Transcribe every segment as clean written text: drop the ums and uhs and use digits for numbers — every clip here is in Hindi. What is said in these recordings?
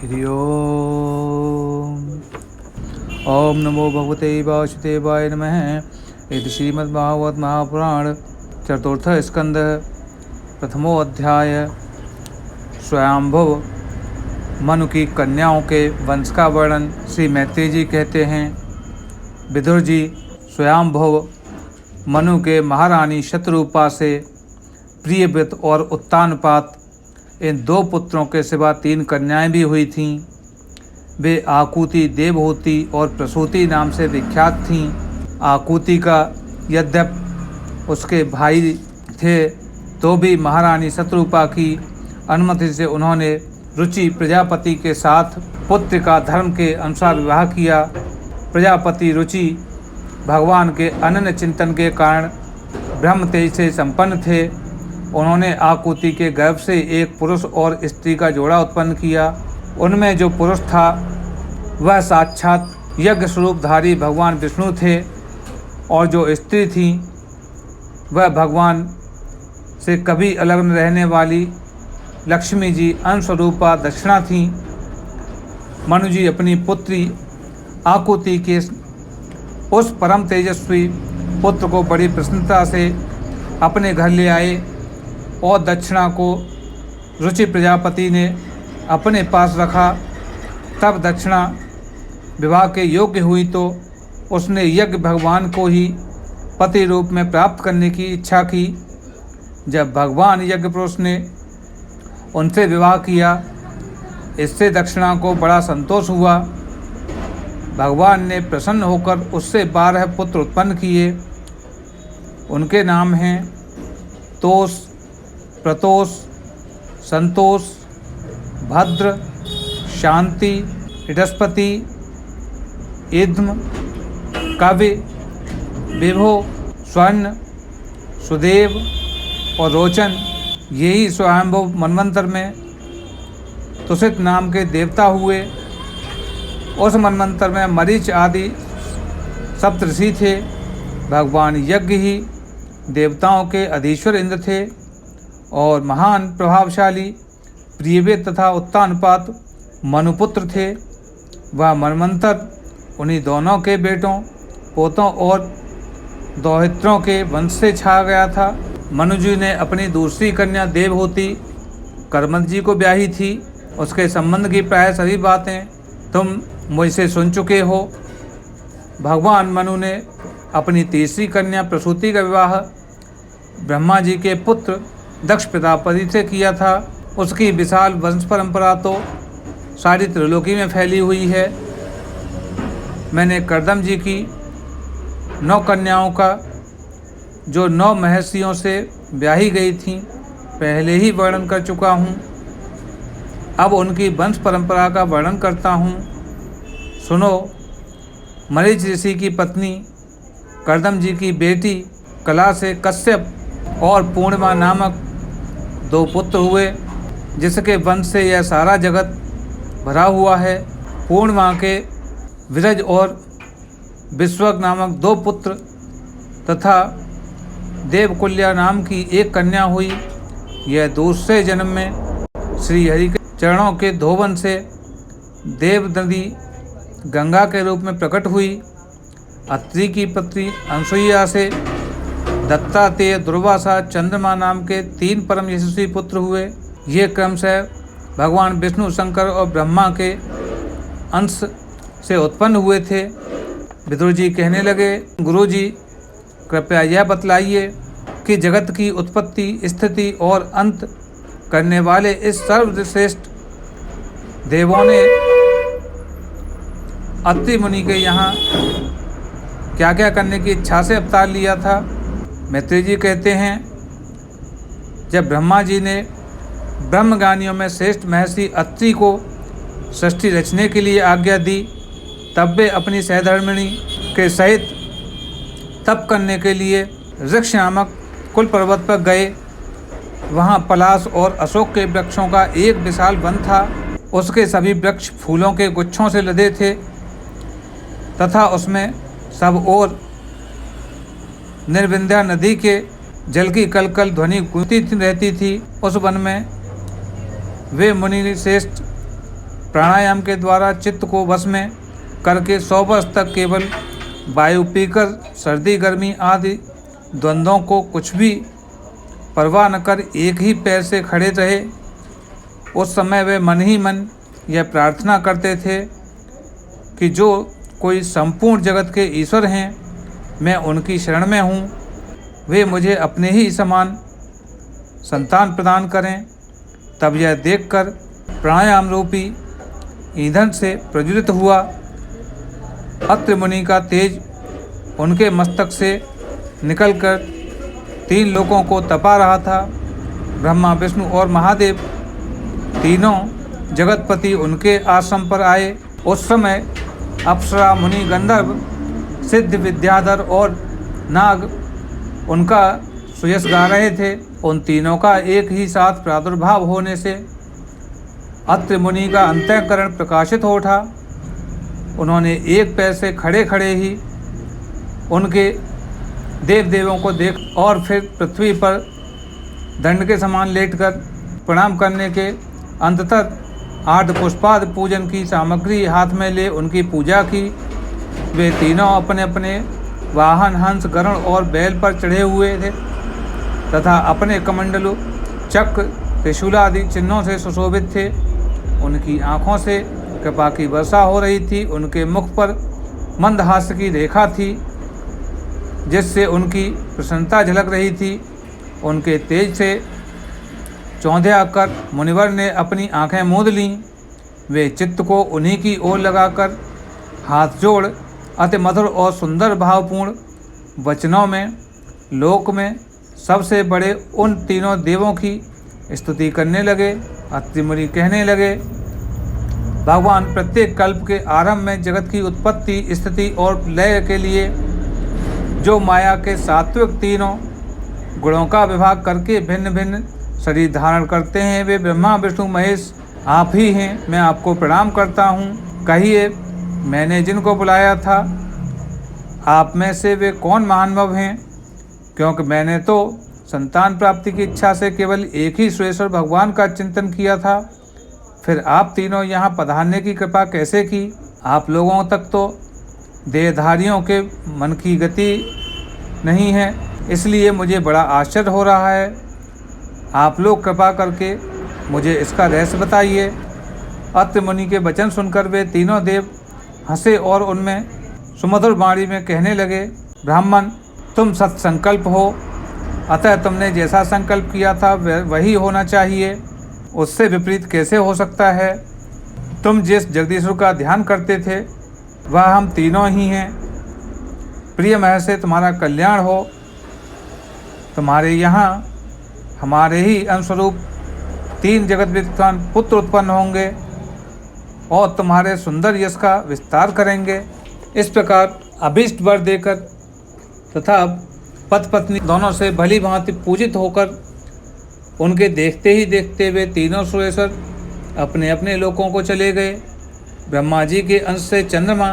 हरि ओम। ओम नमो भगवते वासुदेवाय नमः। इति श्रीमद्भागवत महापुराण चतुर्थ स्कंद प्रथमो अध्याय। स्वयंभुव मनु की कन्याओं के वंश का वर्णन श्री मैत्री जी कहते हैं। विदुर जी स्वयंभुव मनु के महारानी शतरूपा से प्रियव्रत और उत्तानपात इन दो पुत्रों के सिवा 3 कन्याएं भी हुई थीं। वे आकुति, देवहूति और प्रसूति नाम से विख्यात थीं। आकुति का यद्यप उसके भाई थे तो भी महारानी शतरूपा की अनुमति से उन्होंने रुचि प्रजापति के साथ पुत्र का धर्म के अनुसार विवाह किया। प्रजापति रुचि भगवान के अनन्य चिंतन के कारण ब्रह्म तेज से संपन्न थे। उन्होंने आकुति के गर्भ से एक पुरुष और स्त्री का जोड़ा उत्पन्न किया। उनमें जो पुरुष था वह साक्षात यज्ञ स्वरूपधारी भगवान विष्णु थे और जो स्त्री थी वह भगवान से कभी अलग न रहने वाली लक्ष्मी जी अंशरूपा दक्षिणा थीं। मनु जी अपनी पुत्री आकुति के उस परम तेजस्वी पुत्र को बड़ी प्रसन्नता से अपने घर ले आए और दक्षिणा को रुचि प्रजापति ने अपने पास रखा। तब दक्षिणा विवाह के योग्य हुई तो उसने यज्ञ भगवान को ही पति रूप में प्राप्त करने की इच्छा की। जब भगवान यज्ञ पुरुष ने उनसे विवाह किया, इससे दक्षिणा को बड़ा संतोष हुआ। भगवान ने प्रसन्न होकर उससे 12 पुत्र उत्पन्न किए। उनके नाम हैं तोष, प्रतोष, संतोष, भद्र, शांति, इडस्पति, इद्म, कवि, विभो, स्वर्ण, सुदेव और रोचन। यही स्वयंभुव मनवंतर में तुषित नाम के देवता हुए। उस मनवंतर में मरीच आदि सप्तऋषि थे। भगवान यज्ञ ही देवताओं के अधीश्वर इंद्र थे और महान प्रभावशाली प्रियव्रत तथा उत्तानपात मनुपुत्र थे। वह मनवंतर उन्हीं दोनों के बेटों, पोतों और दौहित्रों के वंश से छा गया था। मनु जी ने अपनी दूसरी कन्या देवहूति कर्मठ जी को ब्याही थी। उसके संबंध की प्राय सभी बातें तुम मुझसे सुन चुके हो। भगवान मनु ने अपनी तीसरी कन्या प्रसूति का विवाह ब्रह्मा जी के पुत्र दक्ष प्रजापति से किया था। उसकी विशाल वंश परंपरा तो सारी त्रिलोकी में फैली हुई है। मैंने कर्दम जी की 9 कन्याओं का जो 9 महर्षियों से ब्याही गई थीं पहले ही वर्णन कर चुका हूँ। अब उनकी वंश परंपरा का वर्णन करता हूँ। सुनो। मरीच ऋषि की पत्नी कर्दम जी की बेटी कला से कश्यप और पूर्णिमा नामक 2 पुत्र हुए, जिसके वंश से यह सारा जगत भरा हुआ है। पूर्णिमा के विरज और विश्वक नामक 2 पुत्र तथा देवकुल्या नाम की एक कन्या हुई। यह दूसरे जन्म में श्री हरि के चरणों के धोवन से देव नदी गंगा के रूप में प्रकट हुई। अत्रि की पत्नी अनसुईया से दत्तात्रेय, दुर्वासा, चंद्रमा नाम के 3 परम यशस्वी पुत्र हुए। ये क्रमशः भगवान विष्णु, शंकर और ब्रह्मा के अंश से उत्पन्न हुए थे। विदुर जी कहने लगे, गुरु जी कृपया यह बतलाइए कि जगत की उत्पत्ति, स्थिति और अंत करने वाले इस सर्वश्रेष्ठ देवों ने अत्रि मुनि के यहाँ क्या क्या करने की इच्छा से अवतार लिया था। मैत्री जी कहते हैं, जब ब्रह्मा जी ने ब्रह्मज्ञानियों में श्रेष्ठ महर्षि अत्रि को सृष्टि रचने के लिए आज्ञा दी, तब वे अपनी सहधर्मिणी के सहित तप करने के लिए वृक्ष नामक कुल पर्वत पर गए। वहाँ पलाश और अशोक के वृक्षों का एक विशाल वन था। उसके सभी वृक्ष फूलों के गुच्छों से लदे थे तथा उसमें सब ओर निर्विंध्या नदी के जल की कलकल ध्वनि गूंजती रहती थी। उस वन में वे मुनि श्रेष्ठ प्राणायाम के द्वारा चित्त को वश में करके 100 वर्ष तक केवल वायु पीकर सर्दी गर्मी आदि द्वंद्वों को कुछ भी परवाह न कर एक ही पैर से खड़े रहे। उस समय वे मन ही मन यह प्रार्थना करते थे कि जो कोई संपूर्ण जगत के ईश्वर हैं, मैं उनकी शरण में हूँ, वे मुझे अपने ही समान संतान प्रदान करें। तब यह देखकर प्राणायाम रूपी ईंधन से प्रज्वलित हुआ अत्रि मुनि का तेज उनके मस्तक से निकलकर 3 लोकों को तपा रहा था। ब्रह्मा, विष्णु और महादेव तीनों जगतपति उनके आश्रम पर आए। उस समय अप्सरा, मुनि, गंधर्व, सिद्ध, विद्याधर और नाग उनका सुयश गा रहे थे। उन तीनों का एक ही साथ प्रादुर्भाव होने से अत्रि मुनि का अंतःकरण प्रकाशित हो उठा। उन्होंने एक पैर से खड़े खड़े ही उनके देव देवों को देख और फिर पृथ्वी पर दंड के समान लेटकर प्रणाम करने के अंततः 8 पुष्पाद पूजन की सामग्री हाथ में ले उनकी पूजा की। वे तीनों अपने अपने वाहन हंस, गरुड़ और बैल पर चढ़े हुए थे तथा अपने कमंडलु, चक्र, त्रिशूल आदि चिन्हों से सुशोभित थे। उनकी आँखों से कृपा की वर्षा हो रही थी। उनके मुख पर मंदहास्य की रेखा थी जिससे उनकी प्रसन्नता झलक रही थी। उनके तेज से चौंधिया कर मुनिवर ने अपनी आंखें मूंद लीं। वे चित्त को उन्हीं की ओर लगाकर हाथ जोड़ अति मधुर और सुंदर भावपूर्ण वचनों में लोक में सबसे बड़े उन तीनों देवों की स्तुति करने लगे। अत्रि मुनि कहने लगे, भगवान प्रत्येक कल्प के आरंभ में जगत की उत्पत्ति, स्थिति और लय के लिए जो माया के सात्विक तीनों गुणों का विभाग करके भिन्न भिन्न शरीर धारण करते हैं, वे ब्रह्मा, विष्णु, महेश आप ही हैं। मैं आपको प्रणाम करता हूँ। कहिए, मैंने जिनको बुलाया था आप में से वे कौन महानुभाव हैं? क्योंकि मैंने तो संतान प्राप्ति की इच्छा से केवल एक ही सुरेश्वर भगवान का चिंतन किया था। फिर आप तीनों यहाँ पधारने की कृपा कैसे की? आप लोगों तक तो देहधारियों के मन की गति नहीं है, इसलिए मुझे बड़ा आश्चर्य हो रहा है। आप लोग कृपा करके मुझे इसका रहस्य बताइए। अत्रि मुनि के वचन सुनकर वे तीनों देव हंसे और उनमें सुमधुर वाणी में कहने लगे, ब्राह्मण, तुम सत्संकल्प हो, अतः तुमने जैसा संकल्प किया था वही होना चाहिए। उससे विपरीत कैसे हो सकता है? तुम जिस जगदीश्वर का ध्यान करते थे वह हम तीनों ही हैं। प्रिय महर्षि, तुम्हारा कल्याण हो। तुम्हारे यहाँ हमारे ही अनुस्वरूप 3 जगत विद्वान पुत्र उत्पन्न होंगे और तुम्हारे सुंदर यश का विस्तार करेंगे। इस प्रकार अभीष्ट वर देकर तथा पति पत्नी दोनों से भली भांति पूजित होकर उनके देखते ही देखते वे तीनों सुरेश्वर अपने अपने लोकों को चले गए। ब्रह्मा जी के अंश से चंद्रमा,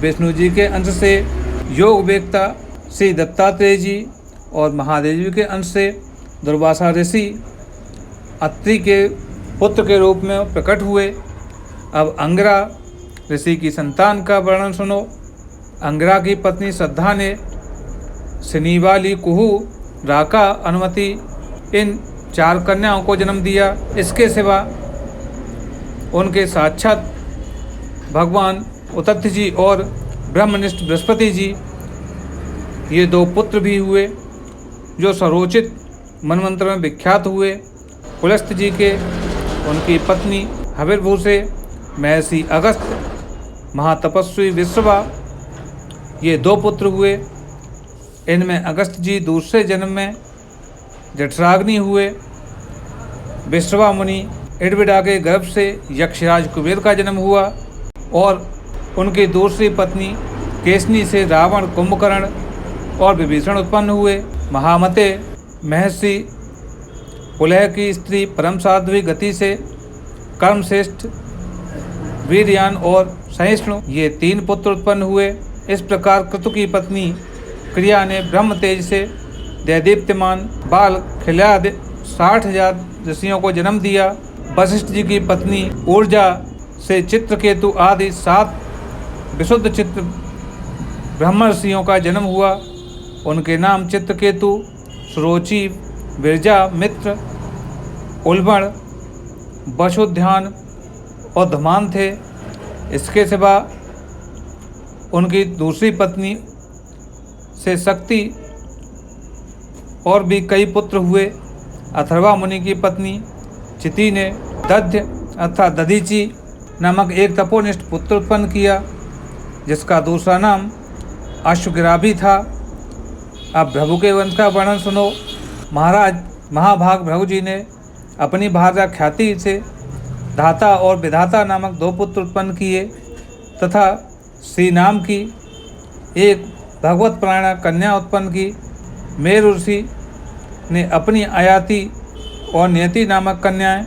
विष्णु जी के अंश से योग वेत्ता श्री दत्तात्रेय जी और महादेव जी के अंश से दुर्वासा ऋषि अत्रि के पुत्र के रूप में प्रकट हुए। अब अंगिरा ऋषि की संतान का वर्णन सुनो। अंगिरा की पत्नी श्रद्धा ने शनिवाली, कुहू, राका, अनुमति इन 4 कन्याओं को जन्म दिया। इसके सिवा उनके साक्षात भगवान उतथ्य जी और ब्रह्मनिष्ठ बृहस्पति जी ये 2 पुत्र भी हुए जो सर्वोचित मनमंत्र में विख्यात हुए। पुलस्त्य जी के उनकी पत्नी हविर्भू से महर्षि अगस्त्य, महातपस्वी विश्रवा ये 2 पुत्र हुए। इनमें अगस्त्य जी दूसरे जन्म में जठराग्नि हुए। विश्रवा मुनि इडविडा के गर्भ से यक्षराज कुबेर का जन्म हुआ और उनकी दूसरी पत्नी केसनी से रावण, कुंभकर्ण और विभीषण उत्पन्न हुए। महामते महर्षि पुलह की स्त्री परम साध्वी गति से कर्मश्रेष्ठ, वीरयान और सहिष्णु ये 3 पुत्र उत्पन्न हुए। इस प्रकार क्रतु की पत्नी क्रिया ने ब्रह्म तेज से दैदीप्यमान बाल खिलाद 60,000 ऋषियों को जन्म दिया। वशिष्ठ जी की पत्नी ऊर्जा से चित्रकेतु आदि 7 विशुद्ध चित्र ब्रह्मर्षियों का जन्म हुआ। उनके नाम चित्रकेतु, सुरोचि, विरजा, मित्र, उल्बण, वसुध्यान और धमान थे। इसके सिवा उनकी दूसरी पत्नी से शक्ति और भी कई पुत्र हुए। अथर्वा मुनि की पत्नी चिति ने दध्य अर्थात दधीचि नामक एक तपोनिष्ठ पुत्र उत्पन्न किया, जिसका दूसरा नाम अश्वगिराभी था। अब भृगु के वंश का वर्णन सुनो। महाराज महाभाग भृगु जी ने अपनी भार्या ख्याति से धाता और विधाता नामक 2 पुत्र उत्पन्न किए तथा श्री नाम की एक भगवत प्राणा कन्या उत्पन्न की। मेरु ऋषि ने अपनी आयाति और नियति नामक कन्याएं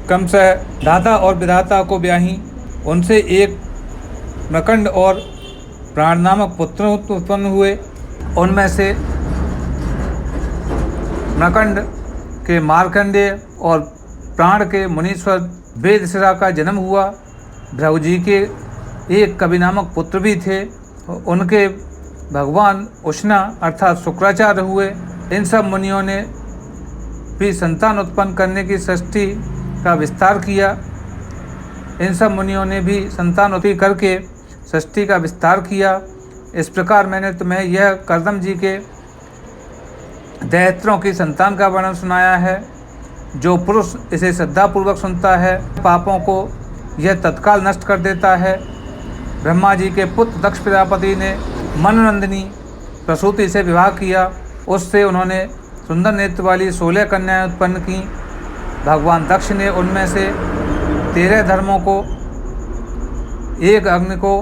क्रमशः धाता और विधाता को ब्याही। उनसे एक मृकंड और प्राण नामक पुत्र उत्पन्न हुए। उनमें से मृकंड के मार्कंडेय और प्राण के मुनीश्वर वेदशिरा का जन्म हुआ। भृगु जी के एक कवि नामक पुत्र भी थे। उनके भगवान उष्णा अर्थात शुक्राचार्य हुए। इन सब मुनियों ने भी संतान उत्पन्न करने की सृष्टि का विस्तार किया। इन सब मुनियों ने भी संतान उत्पन्न करके सृष्टि का विस्तार किया। इस प्रकार मैंने तुम्हें यह कर्दम जी के दैत्रों की संतान का वर्णन सुनाया है। जो पुरुष इसे श्रद्धापूर्वक सुनता है, पापों को यह तत्काल नष्ट कर देता है। ब्रह्मा जी के पुत्र दक्ष प्रजापति ने मनोनंदिनी प्रसूति से विवाह किया। उससे उन्होंने सुंदर नेत्र वाली 16 कन्याएं उत्पन्न की। भगवान दक्ष ने उनमें से 13 धर्मों को, 1 अग्नि को,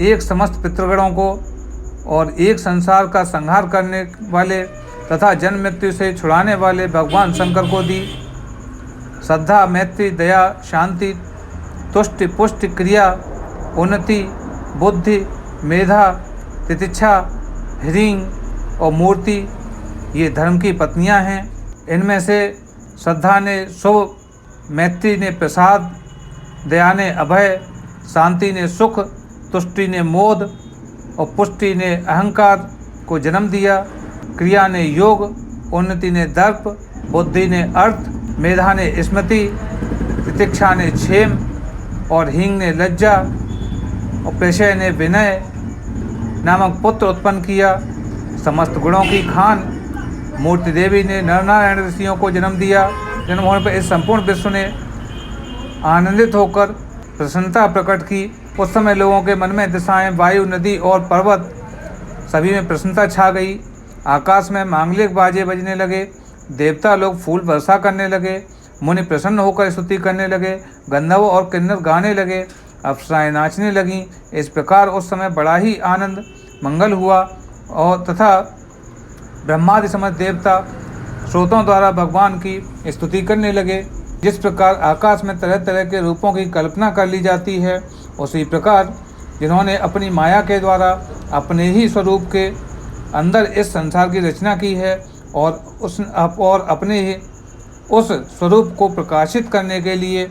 1 समस्त पितृगणों को और 1 संसार का संहार करने वाले तथा जन्म मृत्यु से छुड़ाने वाले भगवान शंकर को दी। श्रद्धा, मैत्री, दया, शांति, तुष्टि, पुष्टि, क्रिया, उन्नति, बुद्धि, मेधा, तितिक्षा, ह्रीं और मूर्ति ये धर्म की पत्नियां हैं। इनमें से श्रद्धा ने शुभ, मैत्री ने प्रसाद, दया ने अभय, शांति ने सुख, तुष्टि ने मोद और पुष्टि ने अहंकार को जन्म दिया। क्रिया ने योग, उन्नति ने दर्प, बुद्धि ने अर्थ, मेधा ने स्मृति, तितिक्षा ने क्षेम और हींग ने लज्जा और प्रशय ने विनय नामक पुत्र उत्पन्न किया। समस्त गुणों की खान मूर्ति देवी ने नरनारायण ऋषियों को जन्म दिया। जन्म होने पर इस संपूर्ण विश्व ने आनंदित होकर प्रसन्नता प्रकट की। उस समय लोगों के मन में दिशाएं, वायु, नदी और पर्वत सभी में प्रसन्नता छा गई। आकाश में मांगलिक बाजे बजने लगे, देवता लोग फूल वर्षा करने लगे, मुनि प्रसन्न होकर स्तुति करने लगे, गंधर्व और किन्नर गाने लगे, अप्सराएं नाचने लगीं। इस प्रकार उस समय बड़ा ही आनंद मंगल हुआ और तथा ब्रह्मादि समस्त देवता श्रोतों द्वारा भगवान की स्तुति करने लगे। जिस प्रकार आकाश में तरह तरह के रूपों की कल्पना कर ली जाती है, उसी प्रकार जिन्होंने अपनी माया के द्वारा अपने ही स्वरूप के अंदर इस संसार की रचना की है और अपने ही उस स्वरूप को प्रकाशित करने के लिए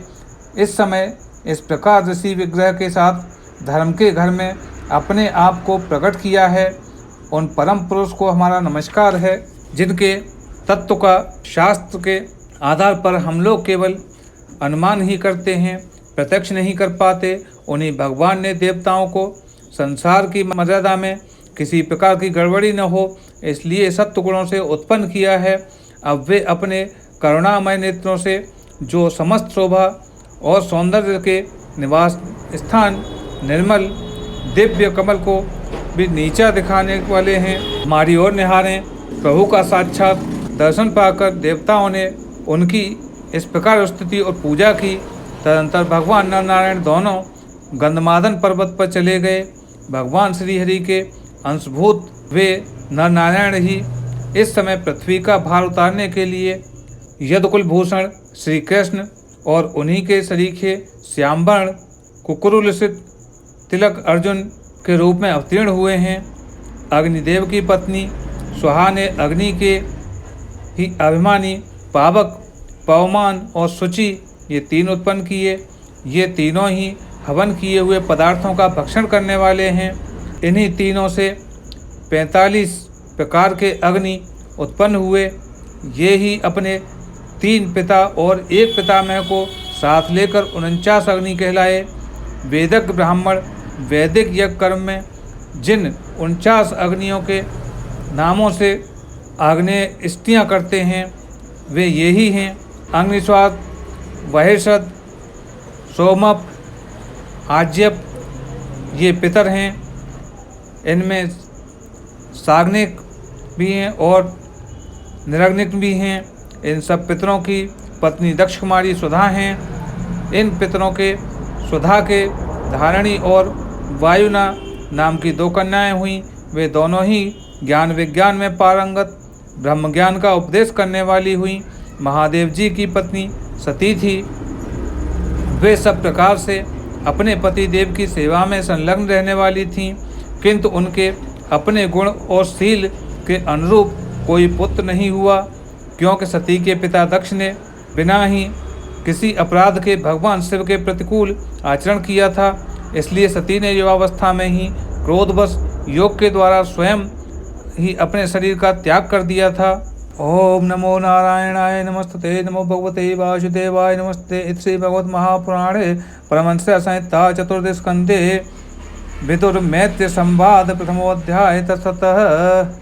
इस समय इस प्रकार ऋषि विग्रह के साथ धर्म के घर में अपने आप को प्रकट किया है। उन परम पुरुष को हमारा नमस्कार है, जिनके तत्व का शास्त्र के आधार पर हम लोग केवल अनुमान ही करते हैं, प्रत्यक्ष नहीं कर पाते। उन्हीं भगवान ने देवताओं को संसार की मर्यादा में किसी प्रकार की गड़बड़ी न हो, इसलिए सत्व गुणों से उत्पन्न किया है। अब वे अपने करुणामय नेत्रों से जो समस्त शोभा और सौंदर्य के निवास स्थान निर्मल दिव्य कमल को भी नीचा दिखाने वाले हैं, हमारी ओर निहारें। प्रभु का साक्षात दर्शन पाकर देवताओं ने उनकी इस प्रकार स्तुति और पूजा की। तदंतर भगवान नर नारायण दोनों गंधमादन पर्वत पर चले गए। भगवान श्रीहरि के अंशभूत वे नर नारायण ही इस समय पृथ्वी का भार उतारने के लिए यदुकुल भूषण श्री कृष्ण और उन्हीं के सरीखे श्यामवर्ण कुकुरुलसित तिलक अर्जुन के रूप में अवतीर्ण हुए हैं। अग्निदेव की पत्नी स्वाहा ने अग्नि के ही अभिमानी पावक, पवमान और शुचि ये 3 उत्पन्न किए। ये तीनों ही हवन किए हुए पदार्थों का भक्षण करने वाले हैं। इन्हीं तीनों से 45 प्रकार के अग्नि उत्पन्न हुए। ये ही अपने 3 पिता और 1 पितामह को साथ लेकर 49 अग्नि कहलाए। वेदज्ञ ब्राह्मण वैदिक यज्ञ कर्म में जिन 49 अग्नियों के नामों से आग्नेय स्तुतियाँ करते हैं वे यही हैं: अग्निस्वाद, वहेशद, सोमप, आज्यप, ये पितर हैं। इनमें साग्निक भी हैं और निरग्निक भी हैं। इन सब पितरों की पत्नी दक्ष कुमारी सुधा हैं। इन पितरों के सुधा के धारणी और वायुना नाम की 2 कन्याएं हुईं। वे दोनों ही ज्ञान विज्ञान में पारंगत ब्रह्म ज्ञान का उपदेश करने वाली हुईं। महादेव जी की पत्नी सती थी। वे सब प्रकार से अपने पति देव की सेवा में संलग्न रहने वाली थीं, किंतु उनके अपने गुण और शील के अनुरूप कोई पुत्र नहीं हुआ, क्योंकि सती के पिता दक्ष ने बिना ही किसी अपराध के भगवान शिव के प्रतिकूल आचरण किया था। इसलिए सती ने युवावस्था में ही क्रोधवश योग के द्वारा स्वयं ही अपने शरीर का त्याग कर दिया था। ओम नमो नारायणाय नमस्ते नमो भगवते वासुदेवाय नमस्ते। इति श्री भगवत महापुराणे परमहंस संहिता चतुर्दश स्कंदे विदुर मैत्र संवाद प्रथमोध्याय तत्सतः।